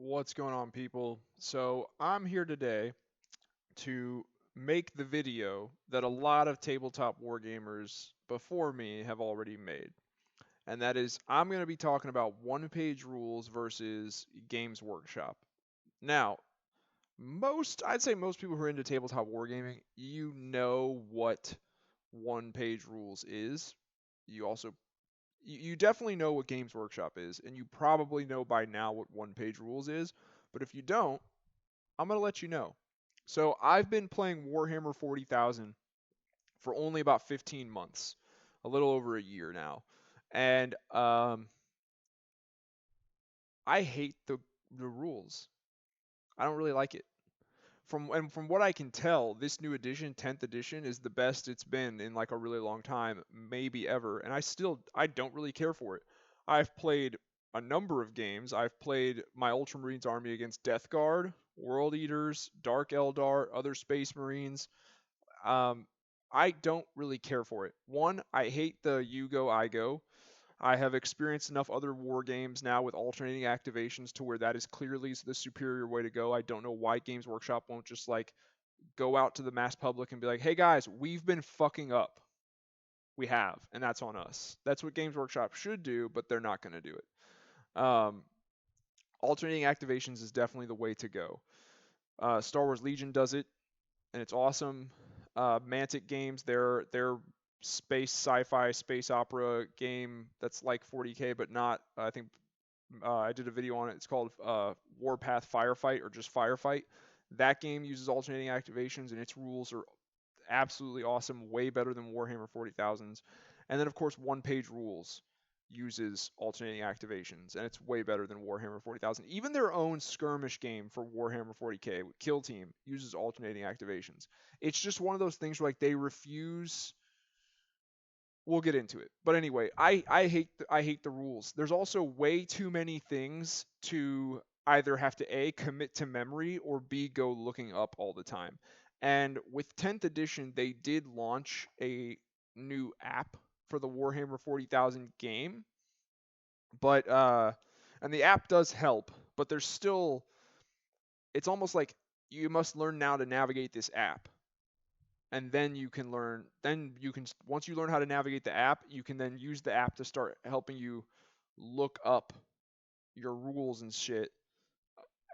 What's going on, people? So, I'm here today to make the video that a lot of tabletop wargamers before me have already made. And that is, I'm going to be talking about one-page rules versus Games Workshop. Now, I'd say most people who are into tabletop wargaming, you know what one-page rules is. You also you definitely know what Games Workshop is, and you probably know by now what one-page rules is. But if you don't, I'm going to let you know. So I've been playing Warhammer 40,000 for only about 15 months, a little over a year now. And I hate the rules. I don't really like it. From what I can tell, this new edition, 10th edition, is the best it's been in like a really long time, maybe ever. And I don't really care for it. I've played a number of games. I've played my Ultramarines army against Death Guard, World Eaters, Dark Eldar, other Space Marines. Um, I don't really care for it. One, I hate the you go, I go. I have experienced enough other war games now with alternating activations to where that is clearly the superior way to go. I don't know why Games Workshop won't just like go out to the mass public and be like, "Hey guys, we've been fucking up. We have, and that's on us." That's what Games Workshop should do, but they're not going to do it. Alternating activations is definitely the way to go. Star Wars Legion does it, and it's awesome. Mantic Games, their space sci-fi space opera game that's like 40K, but not. I think I did a video on it. It's called Warpath Firefight or just Firefight. That game uses alternating activations, and its rules are absolutely awesome, way better than Warhammer 40,000's. And then, of course, one-page rules uses alternating activations, and it's way better than Warhammer 40,000. Even their own skirmish game for Warhammer 40K, Kill Team, uses alternating activations. It's just one of those things where like they refuse. We'll get into it, but anyway, I hate the rules. There's also way too many things to either have to A, commit to memory, or B, go looking up all the time. And with 10th edition, they did launch a new app for the Warhammer 40,000 game, but and the app does help, but there's still, it's almost like you must learn now to navigate this app, and then you can learn, once you learn how to navigate the app, you can then use the app to start helping you look up your rules and shit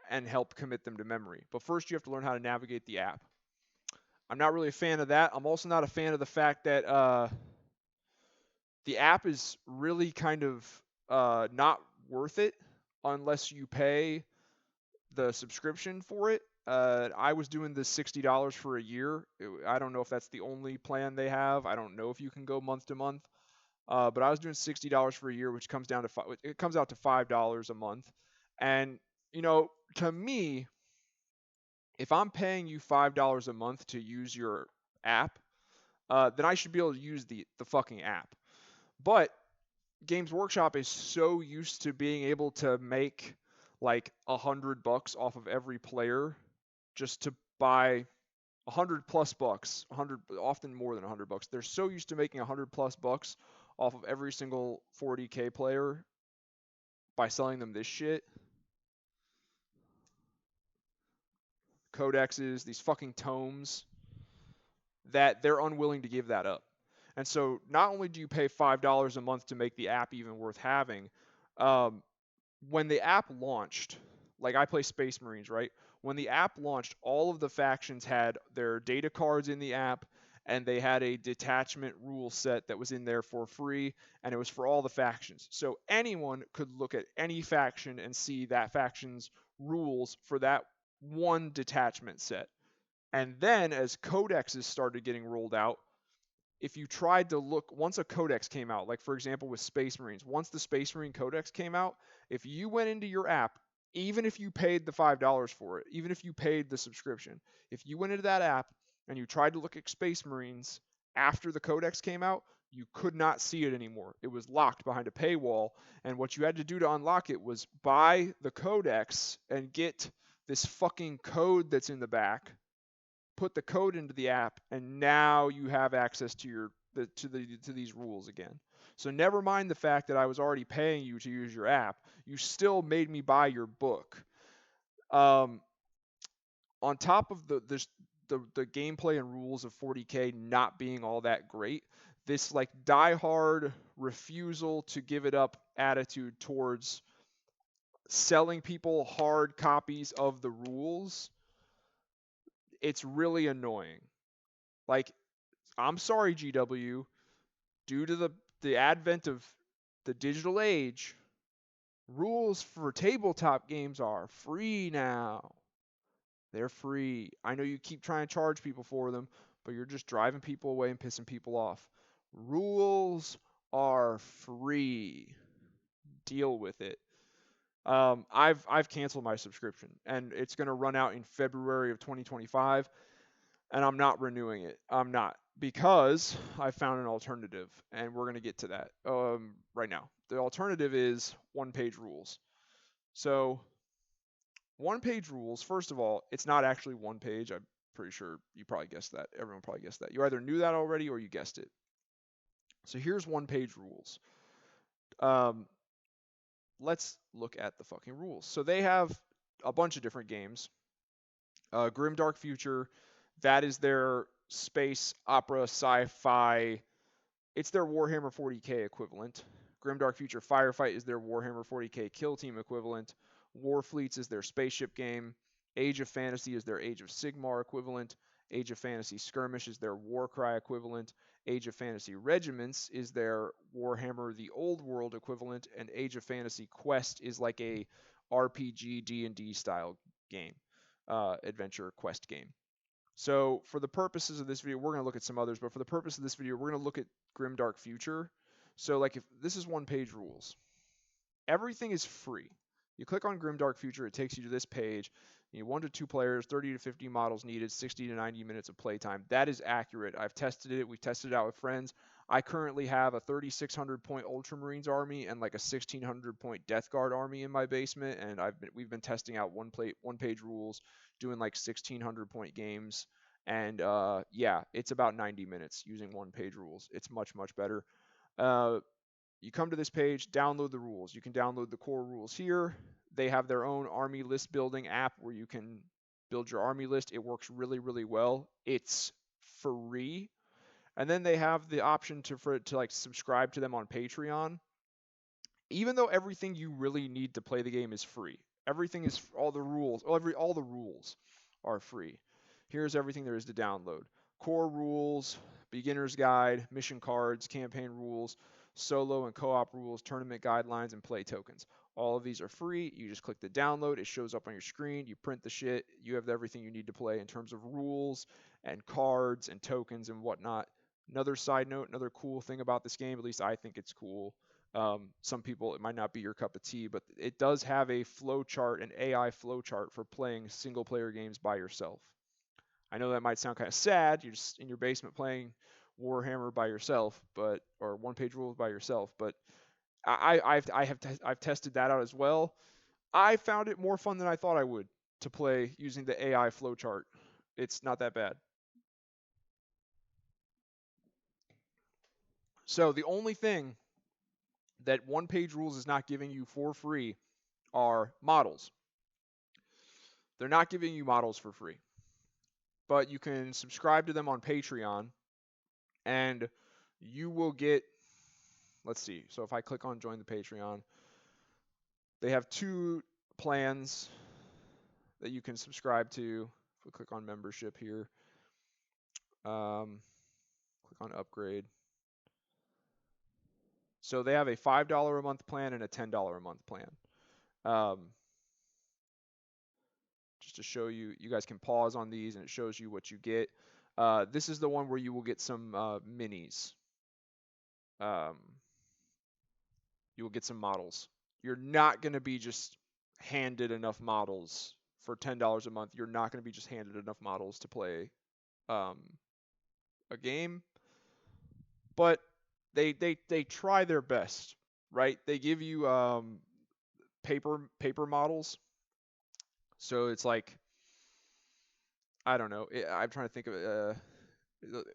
and help commit them to memory. But first you have to learn how to navigate the app. I'm not really a fan of that. I'm also not a fan of the fact that the app is really kind of not worth it unless you pay the subscription for it. I was doing the $60 for a year. I don't know if that's the only plan they have. I don't know if you can go month to month. But I was doing $60 for a year, which comes down to it comes out to $5 a month. And to me, if I'm paying you $5 a month to use your app, then I should be able to use the fucking app. But Games Workshop is so used to being able to make like $100 off of every player just to buy 100 plus bucks, 100, often more than $100. They're so used to making 100 plus bucks off of every single 40K player by selling them this shit. Codexes, these fucking tomes, that they're unwilling to give that up. And so not only do you pay $5 a month to make the app even worth having, um, when the app launched, like I play Space Marines, right? When the app launched, all of the factions had their data cards in the app, and they had a detachment rule set that was in there for free, and it was for all the factions. So anyone could look at any faction and see that faction's rules for that one detachment set. And then as codexes started getting rolled out, if you tried to look, once a codex came out, like for example with Space Marines, once the Space Marine codex came out, if you went into your app, even if you paid the $5 for it, even if you paid the subscription, if you went into that app and you tried to look at Space Marines after the codex came out, you could not see it anymore. It was locked behind a paywall, and what you had to do to unlock it was buy the codex and get this fucking code that's in the back, put the code into the app, and now you have access to these rules again. So never mind the fact that I was already paying you to use your app. You still made me buy your book. Um, on top of the gameplay and rules of 40K not being all that great, this like diehard refusal to give it up attitude towards selling people hard copies of the rules, it's really annoying. Like, I'm sorry, GW, due to the advent of the digital age, rules for tabletop games are free now. They're free. I know you keep trying to charge people for them, but you're just driving people away and pissing people off. Rules are free. Deal with it. I've canceled my subscription, and it's going to run out in February of 2025, and I'm not renewing it. I'm not, because I found an alternative, and we're going to get to that right now. The alternative is one-page rules. So one-page rules, first of all, it's not actually one page. I'm pretty sure you probably guessed that. Everyone probably guessed that. You either knew that already or you guessed it. So here's one-page rules. Um, let's look at the fucking rules. So they have a bunch of different games. Grimdark Future, that is their space opera sci-fi. It's their Warhammer 40K equivalent. Grimdark Future Firefight is their Warhammer 40K Kill Team equivalent. Warfleets is their spaceship game. Age of Fantasy is their Age of Sigmar equivalent. Age of Fantasy Skirmish is their Warcry equivalent. Age of Fantasy Regiments is their Warhammer the Old World equivalent, and Age of Fantasy Quest is like a RPG D&D style game, adventure quest game. So for the purposes of this video, we're going to look at some others, but for the purpose of this video, we're going to look at Grimdark Future. So like if this is one-page rules, everything is free. You click on Grimdark Future, it takes you to this page. You need 1 to 2 players, 30 to 50 models needed, 60 to 90 minutes of playtime. That is accurate. I've tested it. We've tested it out with friends. I currently have a 3,600 point Ultramarines army and like a 1,600 point Death Guard army in my basement, and we've been testing out one-page rules, doing like 1,600 point games, and yeah, it's about 90 minutes using one-page rules. It's much better. You come to this page, download the rules. You can download the core rules here. They have their own army list building app where you can build your army list. It works really well. It's free. And then they have the option to like subscribe to them on Patreon. Even though everything you really need to play the game is free. Everything is all the rules are free. Here's everything there is to download. Core rules, beginner's guide, mission cards, campaign rules, solo and co-op rules, tournament guidelines, and play tokens. All of these are free. You just click the download. It shows up on your screen. You print the shit. You have everything you need to play in terms of rules and cards and tokens and whatnot. Another side note, another cool thing about this game, at least I think it's cool. Some people, it might not be your cup of tea, but it does have a flowchart, an AI flowchart for playing single player games by yourself. I know that might sound kind of sad. You're just in your basement playing Warhammer by yourself, or one-page rules by yourself. But I've tested that out as well. I found it more fun than I thought I would to play using the AI flowchart. It's not that bad. So the only thing that one-page rules is not giving you for free are models. They're not giving you models for free, but you can subscribe to them on Patreon, and you will get, let's see, so if I click on join the Patreon, they have 2 plans that you can subscribe to. If we click on membership here, click on upgrade. So they have a $5 a month plan and a $10 a month plan. Just to show you, you guys can pause on these and it shows you what you get. This is the one where you will get some minis. You will get some models. You're not going to be just handed enough models for $10 a month. You're not going to be just handed enough models to play a game. But they try their best, right? They give you paper models. So it's like, I don't know. I'm trying to think of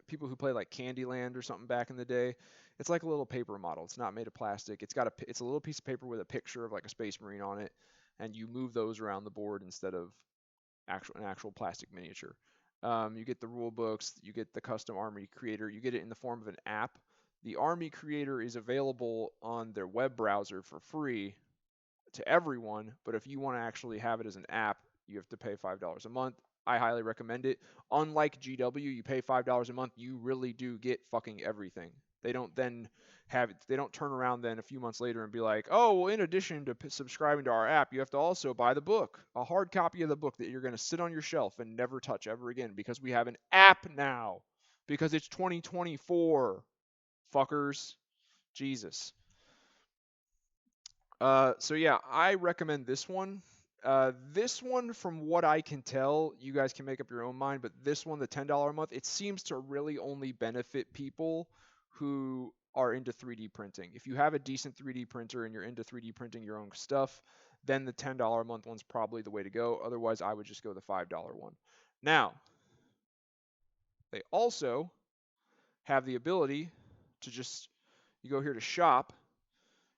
people who play like Candyland or something back in the day. It's like a little paper model. It's not made of plastic. It's a little piece of paper with a picture of like a space marine on it. and you move those around the board instead of an actual plastic miniature. You get the rule books, you get the custom army creator, you get it in the form of an app. The army creator is available on their web browser for free to everyone, but if you want to actually have it as an app, you have to pay $5 a month. I highly recommend it. Unlike GW, you pay $5 a month, you really do get fucking everything. They don't then they don't turn around then a few months later and be like, oh, well, in addition to subscribing to our app, you have to also buy the book, a hard copy of the book that you're going to sit on your shelf and never touch ever again because we have an app now. Because it's 2024, fuckers. Jesus. So yeah, I recommend this one. This one, from what I can tell, you guys can make up your own mind, but this one, the $10 a month, it seems to really only benefit people who are into 3D printing. If you have a decent 3D printer and you're into 3D printing your own stuff, then the $10 a month one's probably the way to go. Otherwise, I would just go the $5 one. Now, they also have the ability to just, you go here to shop,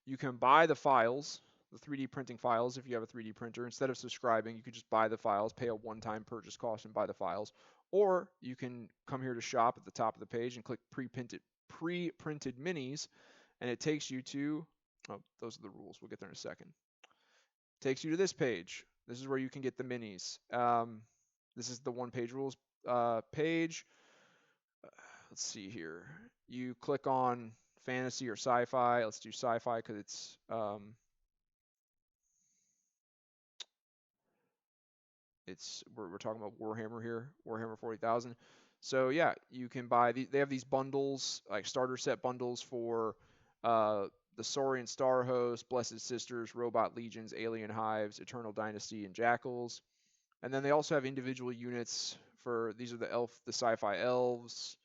you can buy the files, the 3D printing files if you have a 3D printer. Instead of subscribing, you can just buy the files, pay a one-time purchase cost and buy the files. Or you can come here to shop at the top of the page and click pre-printed minis, and it takes you to, oh, those are the rules. We'll get there in a second. Takes you to this page. This is where you can get the minis. This is the one-page rules page. Let's see here. You click on fantasy or sci-fi. Let's do sci-fi because it's we're talking about Warhammer here, Warhammer 40,000. So yeah, you can buy they have these bundles, like starter set bundles for the Saurian Star Host, Blessed Sisters, Robot Legions, Alien Hives, Eternal Dynasty, and Jackals. And then they also have individual units for these are the sci-fi elves,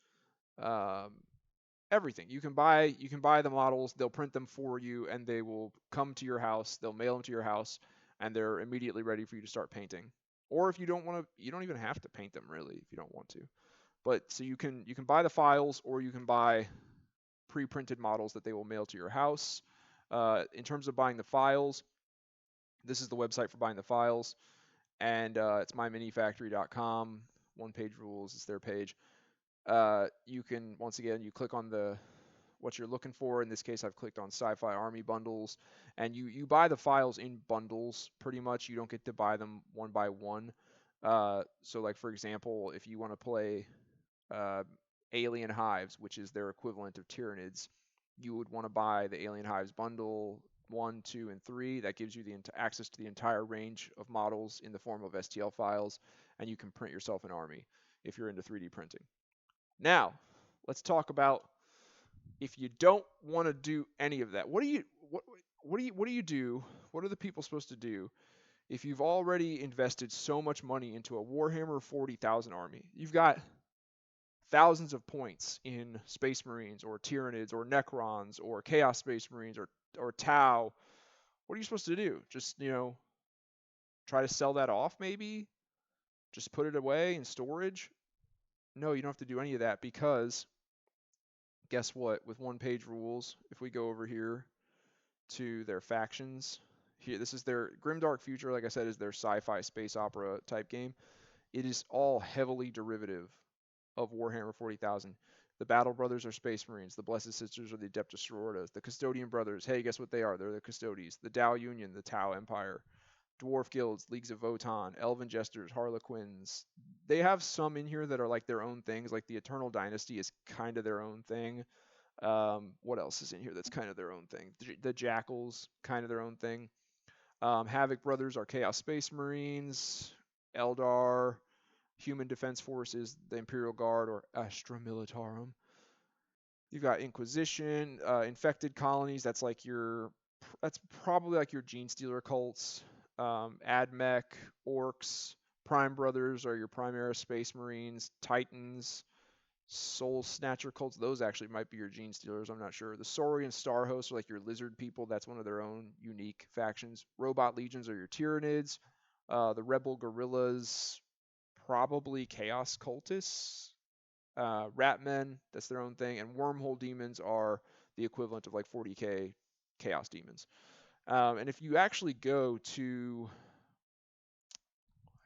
everything. You can buy the models, they'll print them for you, and they will come to your house. They'll mail them to your house, and they're immediately ready for you to start painting. Or if you don't want to, you don't even have to paint them really if you don't want to. But so you can buy the files, or you can buy pre-printed models that they will mail to your house. In terms of buying the files, this is the website for buying the files, and it's myminifactory.com. One page rules is their page. You can, once again, you click on what you're looking for. In this case, I've clicked on Sci-Fi Army bundles, and you buy the files in bundles pretty much. You don't get to buy them one by one. So like, for example, if you want to play Alien Hives, which is their equivalent of Tyranids, you would want to buy the Alien Hives bundle 1, 2, and 3. That gives you the access to the entire range of models in the form of STL files, and you can print yourself an army if you're into 3D printing. Now, let's talk about if you don't want to do any of that. What do you do? What are the people supposed to do if you've already invested so much money into a Warhammer 40,000 army? You've got thousands of points in Space Marines or Tyranids or Necrons or Chaos Space Marines or Tau. What are you supposed to do? Just, try to sell that off maybe? Just put it away in storage? No, you don't have to do any of that because guess what? With one-page rules, if we go over here to their factions, here this is their Grimdark Future, like I said, is their sci-fi space opera type game. It is all heavily derivative of Warhammer 40,000. The Battle Brothers are Space Marines. The Blessed Sisters are the Adeptus Sororitas. The Custodian Brothers, hey, guess what they are? They're the Custodies. The Tau Union, the Tau Empire. Dwarf Guilds, Leagues of Votan, Elven Jesters, Harlequins. They have some in here that are like their own things, like the Eternal Dynasty is kind of their own thing. What else is in here that's kind of their own thing? The Jackals, kind of their own thing. Havoc Brothers are Chaos Space Marines. Eldar, Human Defense Forces, the Imperial Guard, or Astra Militarum. You've got Inquisition, Infected Colonies, that's probably like your Gene Stealer cults. Admech, Orcs, Prime Brothers are your Primaris Space Marines, Titans, Soul Snatcher cults, those actually might be your Gene Stealers, I'm not sure. The Saurian Star Hosts are like your Lizard people, that's one of their own unique factions. Robot Legions are your Tyranids. The Rebel Guerrillas, probably Chaos Cultists. Ratmen, that's their own thing. And Wormhole Demons are the equivalent of like 40k Chaos Demons. And if you actually go to,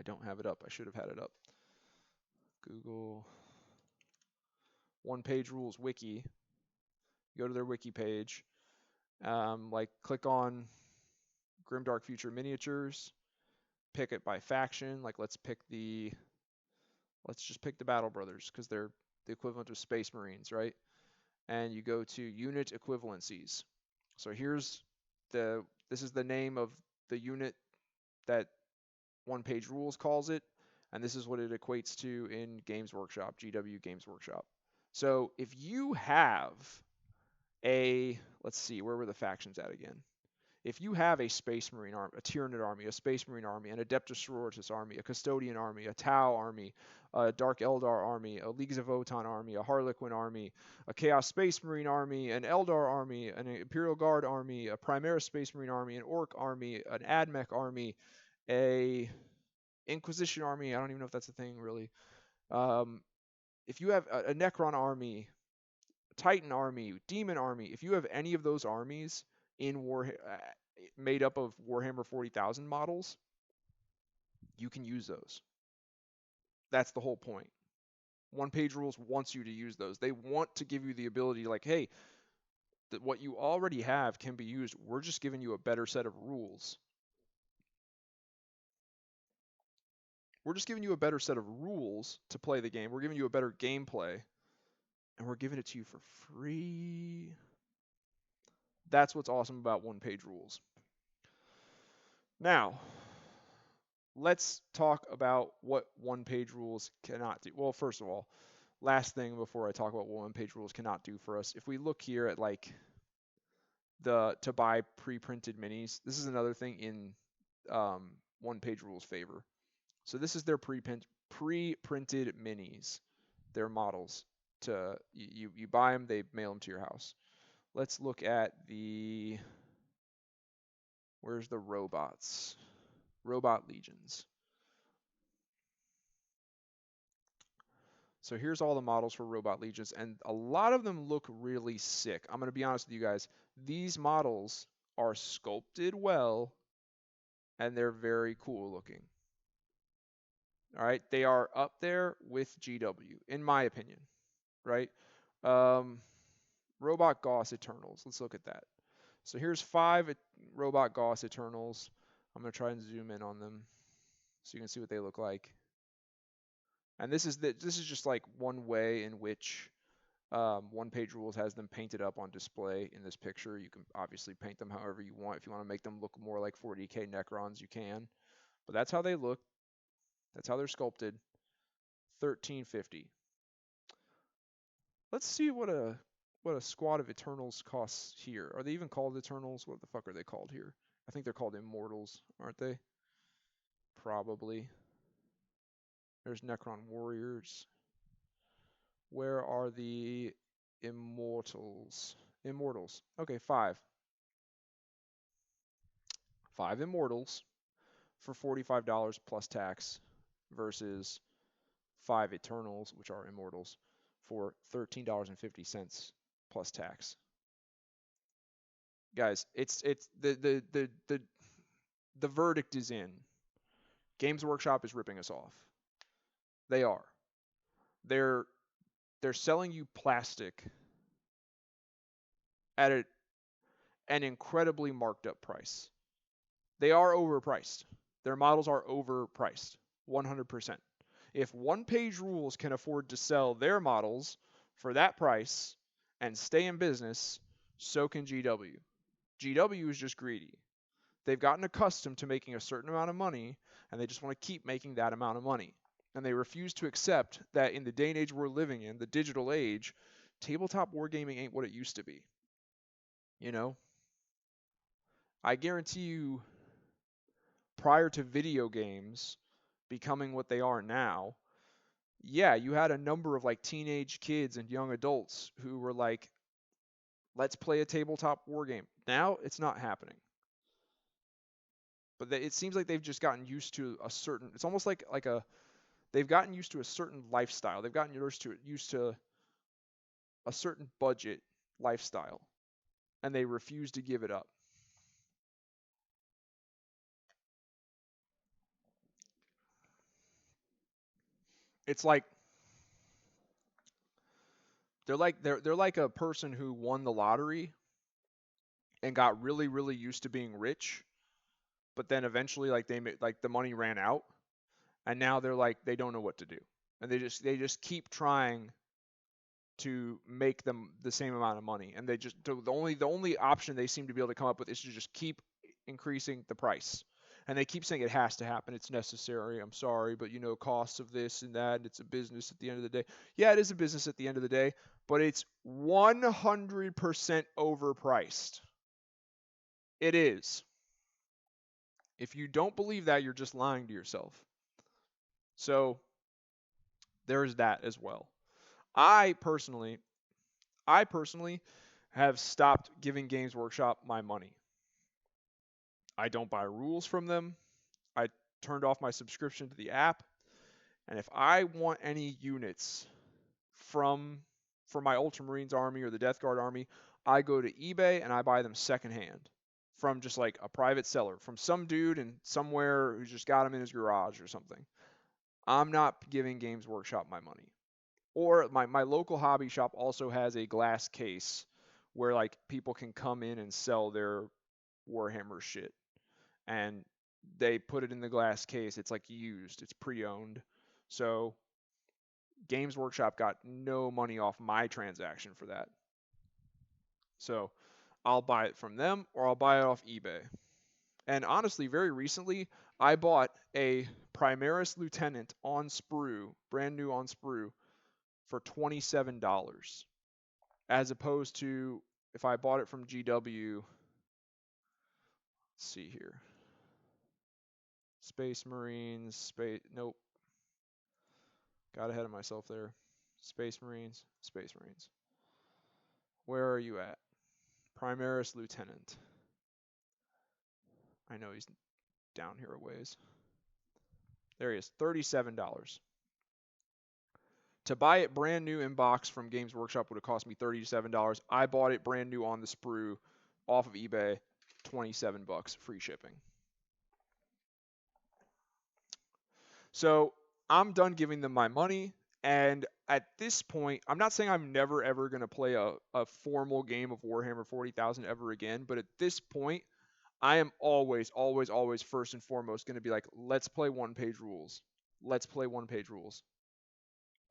I don't have it up. I should have had it up. Google One Page Rules Wiki. Go to their wiki page. Like click on Grimdark Future Miniatures. Pick it by faction. Like let's just pick the Battle Brothers because they're the equivalent of Space Marines, right? And you go to unit equivalencies. So this is the name of the unit that One Page Rules calls it, and this is what it equates to in Games Workshop, GW Games Workshop. So if you have let's see, where were the factions at again? If you have a Space Marine army, a Tyranid army, a Space Marine army, an Adeptus Sororitas army, a Custodian army, a Tau army, a Dark Eldar army, a Leagues of Votann army, a Harlequin army, a Chaos Space Marine army, an Eldar army, an Imperial Guard army, a Primaris Space Marine army, an Orc army, an Admech army, a Inquisition army. I don't even know if that's a thing really. If you have a Necron army, Titan army, Demon army, if you have any of those armies in made up of Warhammer 40,000 models, you can use those. That's the whole point. One Page Rules wants you to use those. They want to give you the ability, like, hey, what you already have can be used. We're just giving you a better set of rules. We're just giving you a better set of rules to play the game. We're giving you a better gameplay, and we're giving it to you for free. That's what's awesome about One Page Rules. Now, let's talk about what One Page Rules cannot do. Well, first of all, last thing before I talk about what One Page Rules cannot do for us, if we look here at like to buy pre-printed minis, this is another thing in One Page Rules' favor. So this is their pre-printed minis, their models. You buy them, they mail them to your house. Let's look at where's the robots? Robot Legions. So here's all the models for Robot Legions, and a lot of them look really sick. I'm going to be honest with you guys. These models are sculpted well, and they're very cool looking. All right, they are up there with GW, in my opinion, right? Robot Gauss Eternals. Let's look at that. So here's 5 Robot Gauss Eternals. I'm going to try and zoom in on them so you can see what they look like. And this is just like one way in which One Page Rules has them painted up on display in this picture. You can obviously paint them however you want. If you want to make them look more like 40k Necrons, you can. But that's how they look. That's how they're sculpted. $13.50. Let's see what a squad of Eternals costs here. Are they even called Eternals? What the fuck are they called here? I think they're called Immortals, aren't they? Probably. There's Necron Warriors. Where are the Immortals? Immortals. Okay, 5. 5 Immortals for $45 plus tax versus 5 Eternals, which are Immortals, for $13.50 plus tax. Guys, it's the verdict is in. Games Workshop is ripping us off. They are. They're selling you plastic at an incredibly marked up price. They are overpriced. Their models are overpriced, 100%. If One Page Rules can afford to sell their models for that price and stay in business, so can GW. GW is just greedy. They've gotten accustomed to making a certain amount of money, and they just want to keep making that amount of money. And they refuse to accept that in the day and age we're living in, the digital age, tabletop wargaming ain't what it used to be. You know? I guarantee you, prior to video games becoming what they are now, yeah, you had a number of like teenage kids and young adults who were like, let's play a tabletop war game. Now it's not happening. But it seems like they've just gotten used to a certain, it's almost like they've gotten used to a certain lifestyle. They've gotten used to a certain budget lifestyle, and they refuse to give it up. it's like they're like a person who won the lottery and got really really used to being rich, but then eventually like like the money ran out, and now they're like they don't know what to do, and they just keep trying to make them the same amount of money, and the only option they seem to be able to come up with is to just keep increasing the price. And they keep saying it has to happen, it's necessary, I'm sorry, but costs of this and that, it's a business at the end of the day. Yeah, it is a business at the end of the day, but it's 100% overpriced. It is. If you don't believe that, you're just lying to yourself. So there's that as well. I personally I personally have stopped giving Games Workshop my money. I don't buy rules from them. I turned off my subscription to the app. And if I want any units from for my Ultramarines army or the Death Guard army, I go to eBay and I buy them secondhand from just like a private seller, from some dude in somewhere who just got them in his garage or something. I'm not giving Games Workshop my money. Or my local hobby shop also has a glass case where like people can come in and sell their Warhammer shit. And they put it in the glass case. It's like used, it's pre-owned. So Games Workshop got no money off my transaction for that. So I'll buy it from them or I'll buy it off eBay. And honestly, very recently, I bought a Primaris Lieutenant on sprue, brand new on sprue, for $27. As opposed to if I bought it from GW, let's see here. Space Marines, nope. Got ahead of myself there. Space Marines. Where are you at? Primaris Lieutenant. I know he's down here a ways. There he is, $37. To buy it brand new in box from Games Workshop would have cost me $37. I bought it brand new on the sprue off of eBay, $27, free shipping. So I'm done giving them my money. And at this point, I'm not saying I'm never ever going to play a formal game of Warhammer 40,000 ever again, but at this point, I am always, always, always first and foremost going to be like, let's play one-page rules. Let's play one-page rules.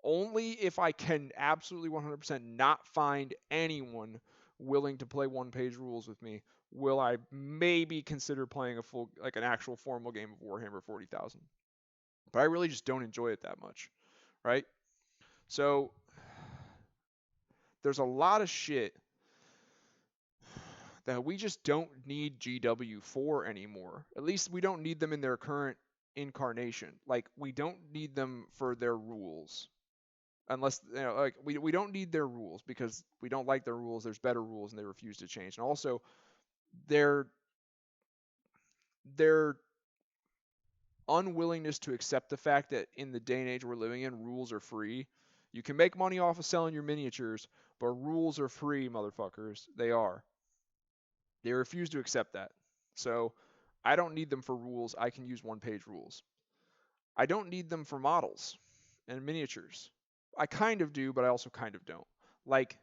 Only if I can absolutely 100% not find anyone willing to play one-page rules with me will I maybe consider playing an actual formal game of Warhammer 40,000. But I really just don't enjoy it that much, right? So there's a lot of shit that we just don't need GW for anymore. At least we don't need them in their current incarnation. Like, we don't need them for their rules. Unless, like, we don't need their rules because we don't like their rules. There's better rules and they refuse to change. And also, their unwillingness to accept the fact that in the day and age we're living in, rules are free. You can make money off of selling your miniatures, but rules are free, motherfuckers. They are. They refuse to accept that. So I don't need them for rules. I can use one-page rules. I don't need them for models and miniatures. I kind of do, but I also kind of don't. Like,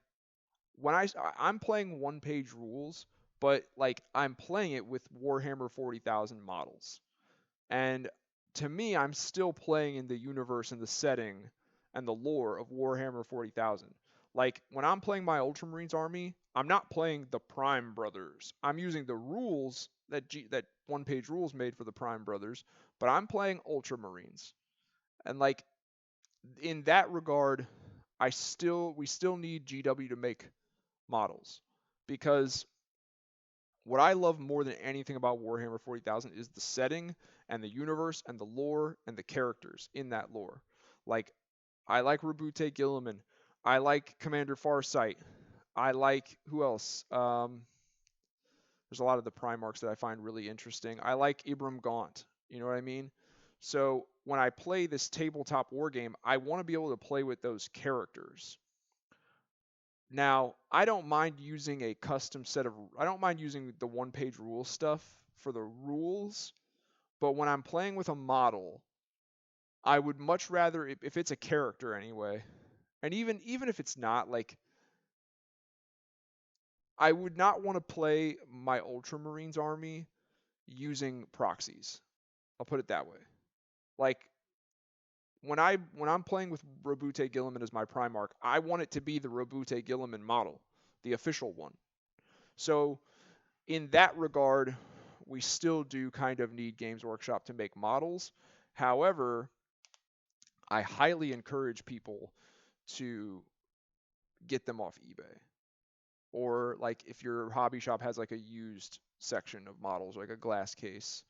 when I'm playing one-page rules, but like I'm playing it with Warhammer 40,000 models. And to me, I'm still playing in the universe and the setting and the lore of Warhammer 40,000. Like, when I'm playing my Ultramarines army, I'm not playing the Prime Brothers. I'm using the rules that one-page rules made for the Prime Brothers, but I'm playing Ultramarines. And like, in that regard, we still need GW to make models, because what I love more than anything about Warhammer 40,000 is the setting and the universe and the lore and the characters in that lore. Like, I like Rabute Gilliman. I like Commander Farsight. I like, who else? There's a lot of the Primarchs that I find really interesting. I like Ibram Gaunt. You know what I mean? So when I play this tabletop war game, I want to be able to play with those characters. Now, I don't mind using a custom set of, I don't mind using the one-page rule stuff for the rules, but when I'm playing with a model, I would much rather if it's a character anyway, and even if it's not, like I would not want to play my Ultramarines army using proxies. I'll put it that way. Like when I'm playing with Robute Gilliman as my Primarch, I want it to be the Robute Gilliman model, the official one. So in that regard, we still do kind of need Games Workshop to make models. However, I highly encourage people to get them off eBay. Or like if your hobby shop has like a used section of models, like a glass case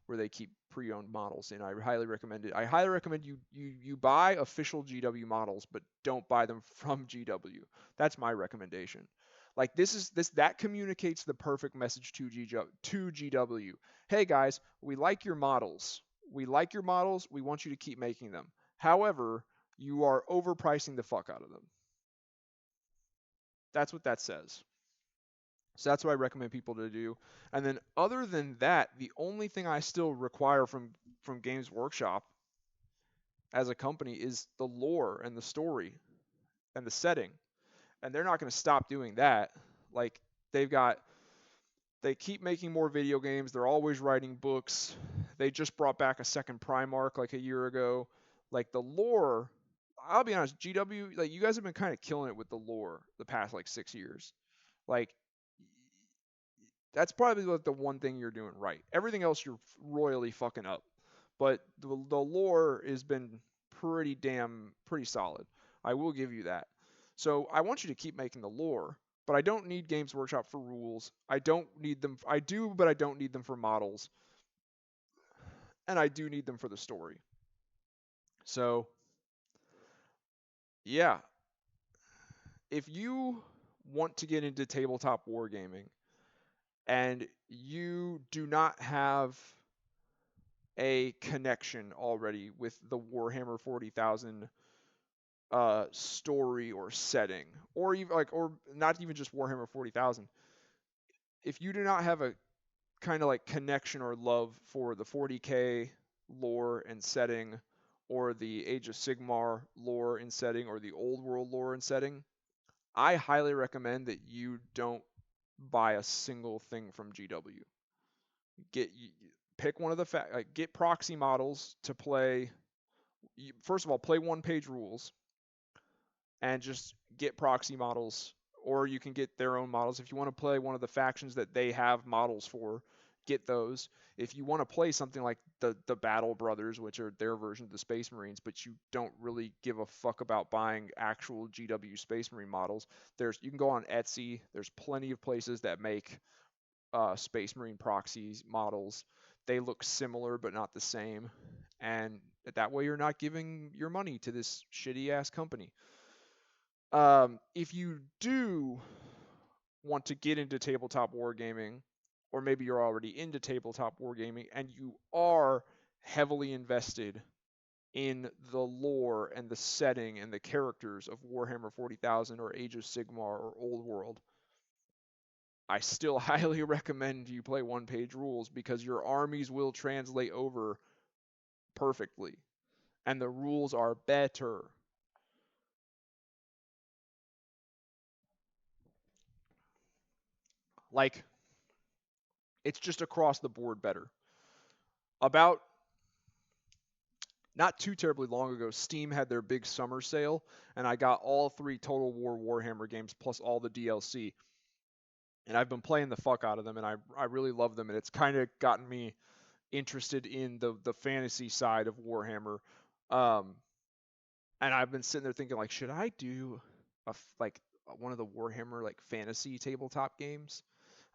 where they keep pre-owned models in, I highly recommend it. I highly recommend you buy official GW models, but don't buy them from GW. That's my recommendation. Like this that communicates the perfect message to GW. Hey guys, we like your models. We like your models. We want you to keep making them. However, you are overpricing the fuck out of them. That's what that says. So that's what I recommend people to do. And then other than that, the only thing I still require from Games Workshop as a company is the lore and the story and the setting. And they're not going to stop doing that. Like they keep making more video games. They're always writing books. They just brought back a second Primarch like a year ago. Like the lore, I'll be honest, GW, like you guys have been kind of killing it with the lore the past like 6 years. Like that's probably like the one thing you're doing right. Everything else you're royally fucking up. But the lore has been pretty solid. I will give you that. So I want you to keep making the lore, but I don't need Games Workshop for rules. I don't need them. I do, but I don't need them for models, and I do need them for the story. So yeah, if you want to get into tabletop wargaming and you do not have a connection already with the Warhammer 40,000 story or setting, or even like, or not even just Warhammer 40,000. If you do not have a kind of like connection or love for the 40k lore and setting, or the Age of Sigmar lore and setting, or the Old World lore and setting, I highly recommend that you don't buy a single thing from GW. Get pick one of the like get proxy models to play. First of all, play one-page rules and just get proxy models, or you can get their own models. If you want to play one of the factions that they have models for, get those. If you want to play something like the Battle Brothers, which are their version of the Space Marines, but you don't really give a fuck about buying actual GW Space Marine models, you can go on Etsy. There's plenty of places that make Space Marine proxies models. They look similar but not the same, and that way you're not giving your money to this shitty ass company. If you do want to get into tabletop wargaming, or maybe you're already into tabletop wargaming and you are heavily invested in the lore and the setting and the characters of Warhammer 40,000 or Age of Sigmar or Old World, I still highly recommend you play one-page rules, because your armies will translate over perfectly and the rules are better. Like, it's just across the board better. About not too terribly long ago, Steam had their big summer sale, and I got all 3 Total War Warhammer games plus all the DLC. And I've been playing the fuck out of them, and I really love them, and it's kind of gotten me interested in the fantasy side of Warhammer. Um, and I've been sitting there thinking, like, should I do like one of the Warhammer like fantasy tabletop games?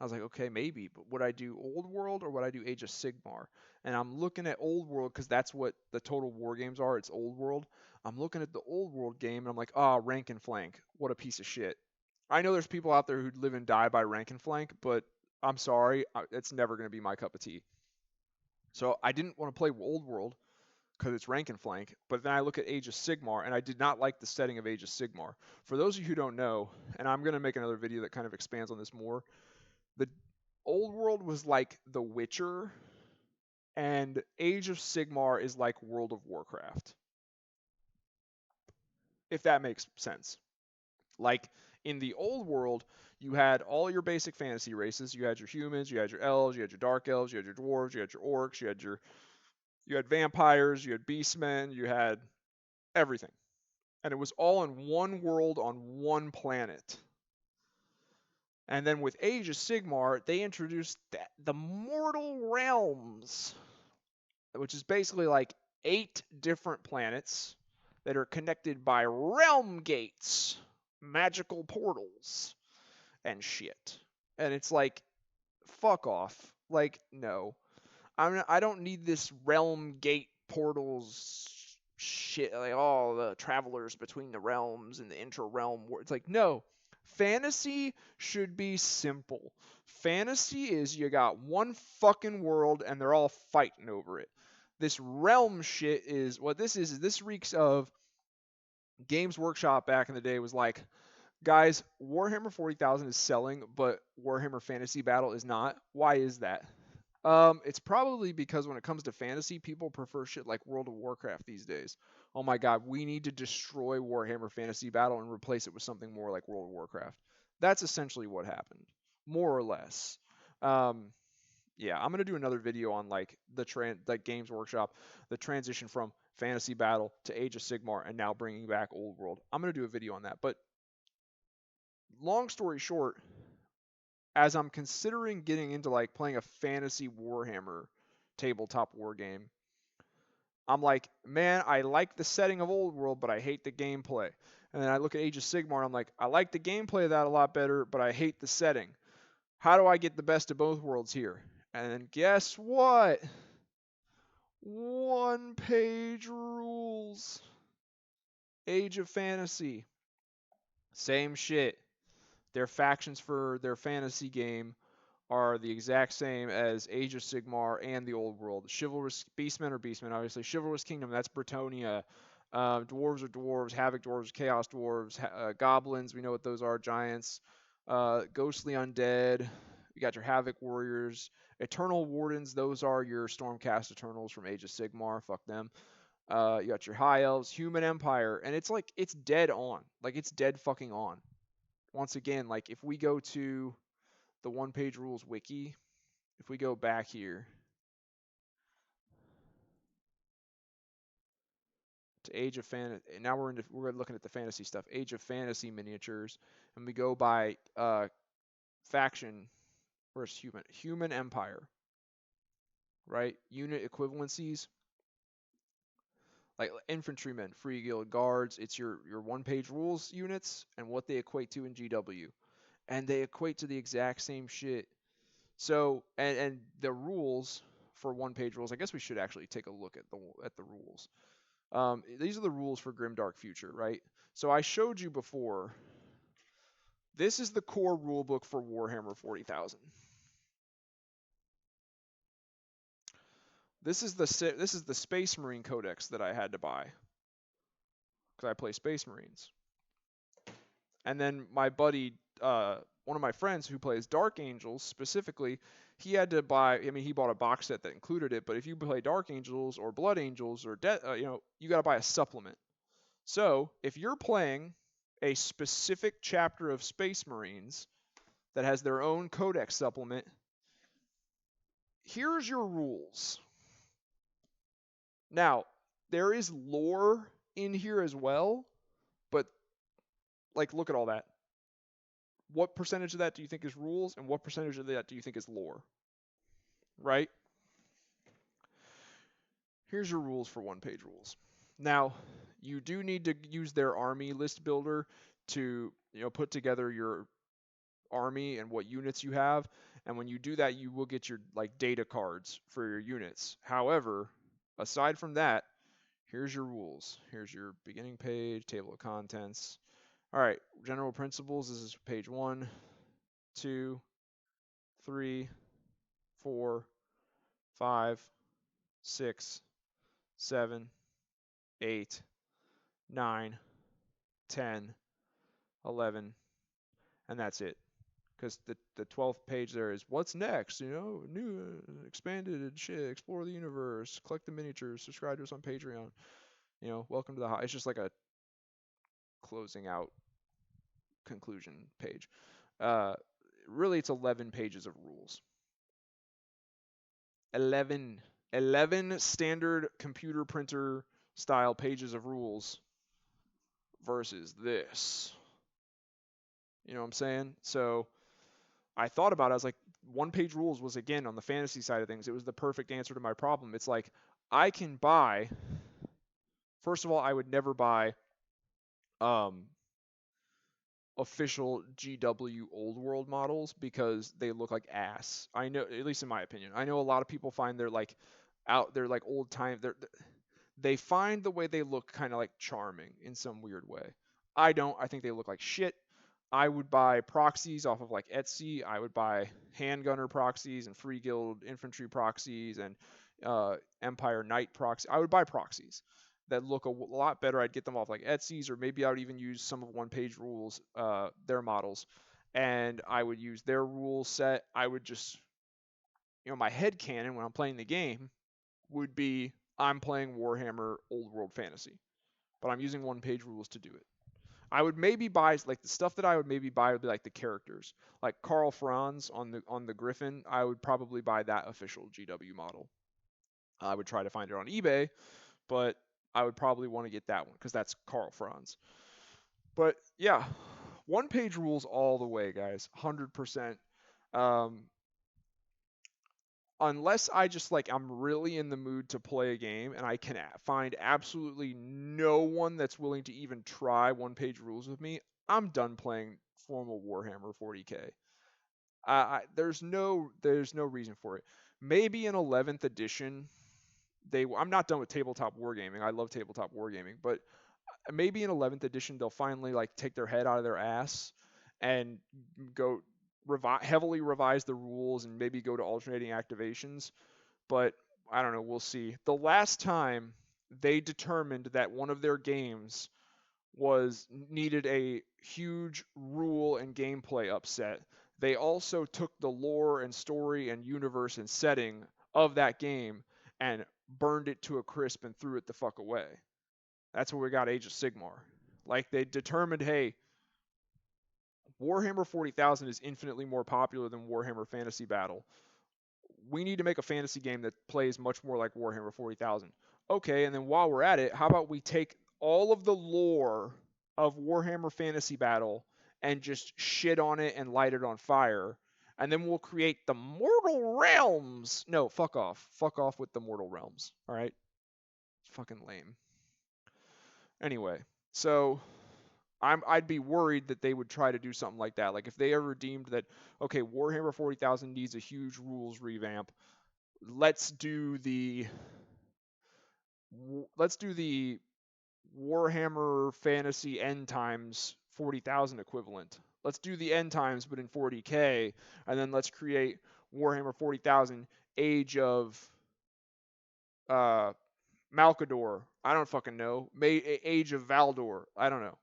I was like, okay, maybe, but would I do Old World or would I do Age of Sigmar? And I'm looking at Old World because that's what the Total War games are. It's Old World. I'm looking at the Old World game and I'm like, ah, rank and flank. What a piece of shit. I know there's people out there who live and die by rank and flank, but I'm sorry, it's never going to be my cup of tea. So I didn't want to play Old World because it's rank and flank, but then I look at Age of Sigmar, and I did not like the setting of Age of Sigmar. For those of you who don't know, and I'm going to make another video that kind of expands on this more, the Old World was like The Witcher And Age of Sigmar is like World of Warcraft, if that makes sense. Like in the old world, you had all your basic fantasy races. You had your humans, you had your elves, you had your dark elves, you had your dwarves, you had your orcs, you had vampires, you had beastmen, you had everything. And it was all in one world on one planet. And then with Age of Sigmar, they introduced the Mortal Realms, which is basically like 8 different planets that are connected by realm gates, magical portals, and shit. And it's like, fuck off. Like, no. I don't need this realm gate portals shit, like all the travelers between the realms and the inter-realm war. It's like, no. Fantasy should be simple. Fantasy is you got one fucking world and they're all fighting over it. This realm shit is what this is this reeks of Games Workshop back in the day was like, guys, Warhammer 40,000 is selling, but Warhammer Fantasy Battle is not. Why is that? It's probably because when it comes to fantasy, people prefer shit like World of Warcraft these days. Oh my god, we need to destroy Warhammer Fantasy Battle and replace it with something more like World of Warcraft. That's essentially what happened, more or less. Um, yeah, I'm gonna do another video on like like Games Workshop, the transition from Fantasy Battle to Age of Sigmar, and now bringing back Old World. I'm gonna do a video on that. But long story short, as I'm considering getting into like playing a fantasy Warhammer tabletop war game, I'm like, man, I like the setting of Old World, but I hate the gameplay. And then I look at Age of Sigmar and I'm like, I like the gameplay of that a lot better, but I hate the setting. How do I get the best of both worlds here? And then guess what? One page rules. Age of Fantasy. Same shit. Their factions for their fantasy game are the exact same as Age of Sigmar and the Old World. Chivalrous Beastmen are Beastmen, obviously. Chivalrous Kingdom, that's Bretonia. Dwarves are Dwarves. Havoc Dwarves, Chaos Dwarves. Goblins, we know what those are. Giants. Ghostly Undead. You got your Havoc Warriors. Eternal Wardens, those are your Stormcast Eternals from Age of Sigmar. Fuck them. You got your High Elves. Human Empire. And it's like, it's dead on. Like, it's dead fucking on. Once again, like, if we go to the one page rules wiki, if we go back here to Age of Fantasy, now we're looking at the fantasy stuff. Age of Fantasy miniatures, and we go by faction. Where's human empire, right? Unit equivalencies, like infantrymen, free guild guards. It's your one page rules units and what they equate to in GW, and they equate to the exact same shit. So and the rules for one page rules. I guess we should actually take a look at the rules. These are the rules for Grimdark Future, right? So I showed you before. This is the core rulebook for Warhammer 40,000. This is the Space Marine Codex that I had to buy because I play Space Marines. And then my buddy, one of my friends who plays Dark Angels specifically, he had to buy. I mean, he bought a box set that included it. But if you play Dark Angels or Blood Angels or you got to buy a supplement. So if you're playing a specific chapter of Space Marines that has their own codex supplement, here's your rules. Now, there is lore in here as well, but like, look at all that. What percentage of that do you think is rules, and what percentage of that do you think is lore? Right? Here's your rules for one page rules. Now, you do need to use their army list builder to put together your army and what units you have, and when you do that, you will get your like data cards for your units. However, aside from that, here's your rules. Here's your beginning page, table of contents. All right, general principles. This is page 1, 2, 3, 4, 5, 6, 7, 8, 9, 10, 11, and that's it. because the 12th page there is what's next, you know, new, expanded and shit, explore the universe, collect the miniatures, subscribe to us on Patreon, you know, welcome to the it's just like a closing out conclusion page. Uh, really, it's 11 pages of rules. 11 standard computer printer style pages of rules versus this. You know what I'm saying? So I thought about it. I was like, one page rules was, again, on the fantasy side of things, it was the perfect answer to my problem. It's like, I can buy, first of all, I would never buy um, official GW old world models because they look like ass. I know, at least in my opinion. I know a lot of people find they're like they're like old time, they find the way they look kind of like charming in some weird way. I don't. I think they look like shit. I would buy proxies off of like Etsy. I would buy handgunner proxies and Free Guild infantry proxies and Empire Knight proxies. I would buy proxies that look a lot better. I'd get them off like Etsy's, or maybe I would even use some of One Page Rules, their models, and I would use their rule set. I would just, you know, my head canon when I'm playing the game would be I'm playing Warhammer Old World Fantasy, but I'm using One Page Rules to do it. I would maybe buy, like, the stuff that I would maybe buy would be like the characters, like Karl Franz on the Griffin. I would probably buy that official GW model. I would try to find it on eBay, but I would probably want to get that one because that's Karl Franz. But yeah, One Page Rules all the way, guys, 100%. Unless I just, like, I'm really in the mood to play a game and I can find absolutely no one that's willing to even try One Page Rules with me, I'm done playing formal Warhammer 40K. There's no reason for it. Maybe in 11th edition, I'm not done with tabletop wargaming. I love tabletop wargaming, but maybe in 11th edition they'll finally, like, take their head out of their ass and go heavily revise the rules and maybe go to alternating activations. But I don't know, we'll see. The last time they determined that one of their games needed a huge rule and gameplay upset, they also took the lore and story and universe and setting of that game and burned it to a crisp and threw it the fuck away. That's where we got Age of Sigmar. Like, they determined, hey, Warhammer 40,000 is infinitely more popular than Warhammer Fantasy Battle. We need to make a fantasy game that plays much more like Warhammer 40,000. Okay, and then while we're at it, how about we take all of the lore of Warhammer Fantasy Battle and just shit on it and light it on fire, and then we'll create the Mortal Realms. No, fuck off. Fuck off with the Mortal Realms, all right? It's fucking lame. Anyway, so I'd be worried that they would try to do something like that. Like, if they ever deemed that, okay, Warhammer 40,000 needs a huge rules revamp, let's do the Warhammer Fantasy End Times 40,000 equivalent. Let's do the End Times, but in 40K, and then let's create Warhammer 40,000 Age of Malkador. I don't fucking know. Age of Valdor. I don't know.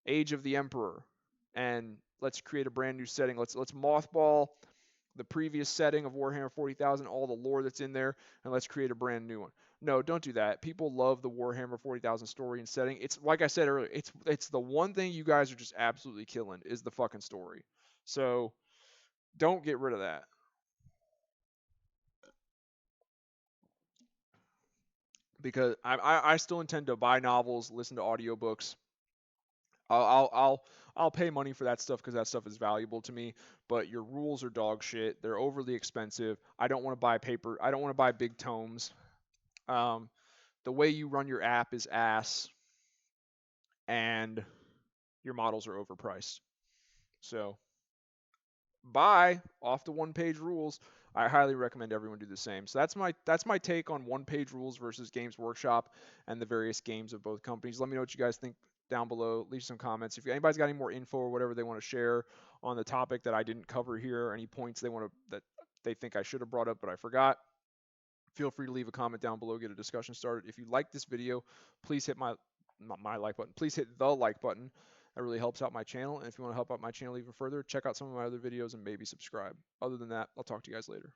Age of the Emperor, and let's create a brand new setting. Let's mothball the previous setting of Warhammer 40,000, all the lore that's in there, and let's create a brand new one. No, don't do that. People love the Warhammer 40,000 story and setting. It's like I said earlier, it's the one thing you guys are just absolutely killing is the fucking story. So don't get rid of that. Because I still intend to buy novels, listen to audiobooks. I'll pay money for that stuff because that stuff is valuable to me. But your rules are dog shit. They're overly expensive. I don't want to buy paper. I don't want to buy big tomes. The way you run your app is ass, and your models are overpriced. So buy off the One Page Rules. I highly recommend everyone do the same. So that's my take on One Page Rules versus Games Workshop and the various games of both companies. Let me know what you guys think down below. Leave some comments. If anybody's got any more info or whatever they want to share on the topic that I didn't cover here, or any points that they think I should have brought up but I forgot, feel free to leave a comment down below, get a discussion started. If you like this video, please hit my like button. Please hit the like button. That really helps out my channel. And if you want to help out my channel even further, check out some of my other videos and maybe subscribe. Other than that, I'll talk to you guys later.